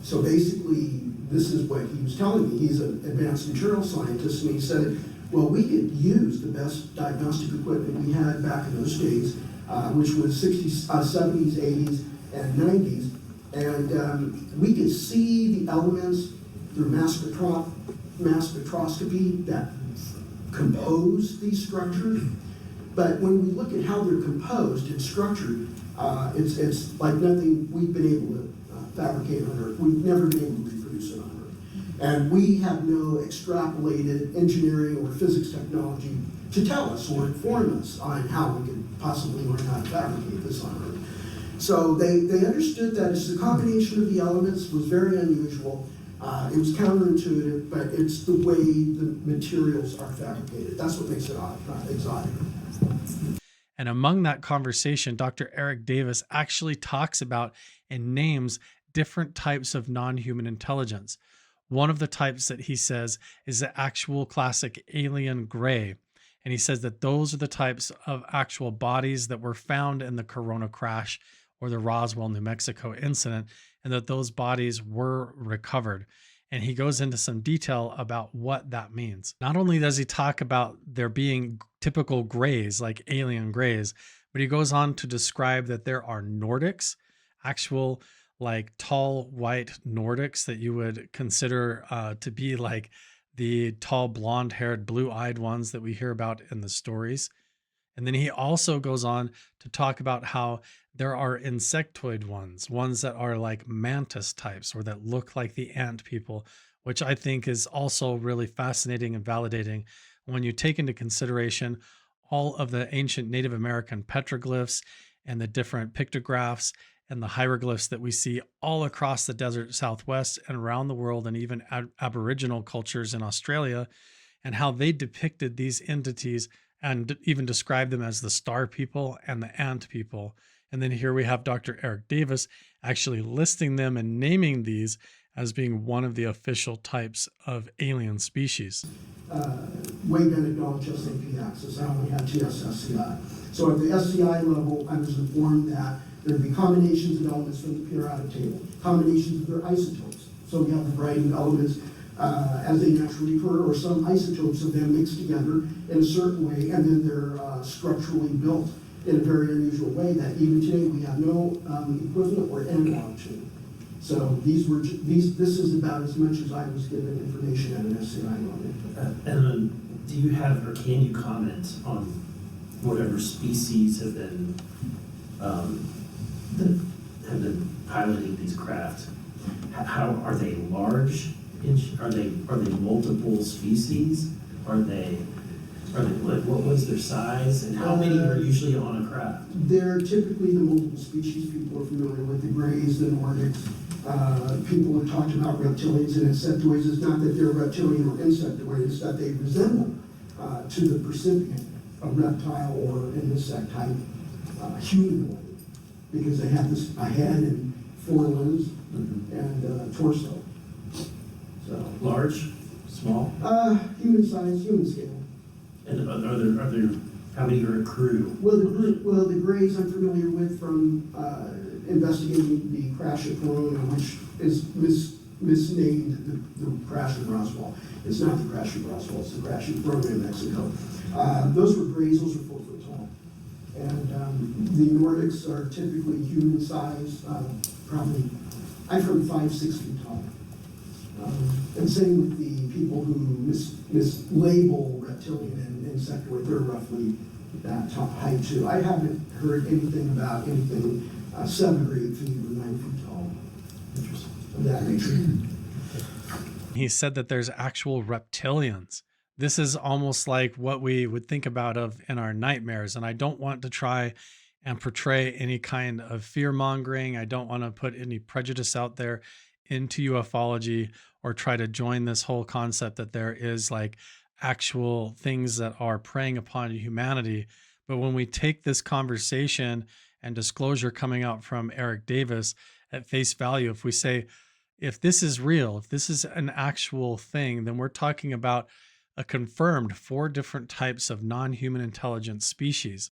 So basically, this is what he was telling me. He's an advanced material scientist, and he said, well, we could use the best diagnostic equipment we had back in those days, which was 60s, 70s, 80s, and 90s, and we could see the elements through mass spectroscopy that compose these structures. But when we look at how they're composed and structured, it's like nothing we've been able to fabricate on Earth. We've never been able to reproduce it on Earth. And we have no extrapolated engineering or physics technology to tell us or inform us on how we could possibly learn how to fabricate this on Earth. So they understood that it's the combination of the elements was very unusual. It was counterintuitive, but it's the way the materials are fabricated. That's what makes it exotic. And among that conversation, Dr. Eric Davis actually talks about and names different types of non-human intelligence. One of the types that he says is the actual classic alien gray. And he says that those are the types of actual bodies that were found in the Corona crash or the Roswell, New Mexico incident, and that those bodies were recovered. And he goes into some detail about what that means. Not only does he talk about there being typical grays, like alien grays, but he goes on to describe that there are Nordics, actual like tall white Nordics that you would consider to be like the tall blonde-haired, blue-eyed ones that we hear about in the stories. And then he also goes on to talk about how there are insectoid ones that are like mantis types or that look like the ant people, which I think is also really fascinating and validating when you take into consideration all of the ancient Native American petroglyphs and the different pictographs and the hieroglyphs that we see all across the desert Southwest and around the world, and even Aboriginal cultures in Australia, and how they depicted these entities and even described them as the star people and the ant people. And then here we have Dr. Eric Davis actually listing them and naming these as being one of the official types of alien species. Wavelength acknowledged SAP axis. I only had TS-SCI. So at the SCI level, I was informed that there would be combinations of elements from the periodic table, combinations of their isotopes. So we have a variety of elements as they naturally occur, or some isotopes of them mixed together in a certain way, and then they're structurally built in a very unusual way that even today we have no equivalent or analog to. So this is about as much as I was given information at an SCI level. And do you have, or can you comment on whatever species have been that have been piloting these craft? How are they large? Are they multiple species? Are they what was their size, and how many are usually on a craft? They're typically the multiple species people are familiar with, the Greys, the Nordics. People have talked about reptilians and insectoids. It's not that they're reptilian or insectoid, it's that they resemble to the percipient, a reptile or an insect type humanoid, because they have a head and four limbs and torso. So Large, small, human size, human scale. and are there how many are a crew? Well, the Greys I'm familiar with from investigating the crash of Corona, which is misnamed the crash of Roswell. It's not the crash of Roswell, it's the crash of Corona in Mexico. Those were Greys, those are 4 foot tall. And the Nordics are typically human size, probably, I've heard 5-6 feet tall. And same with the people who mislabel reptilian and insectoid, they're roughly that height too. I haven't heard anything about anything 7 or 8 feet or 9 feet tall. Interesting. Of that nature. He said that there's actual reptilians. This is almost like what we would think about of in our nightmares. And I don't want to try and portray any kind of fear mongering. I don't want to put any prejudice out there into ufology or try to join this whole concept that there is like actual things that are preying upon humanity. But when we take this conversation and disclosure coming out from Eric Davis at face value, if we say, if this is real, if this is an actual thing, then we're talking about a confirmed 4 different types of non-human intelligence species.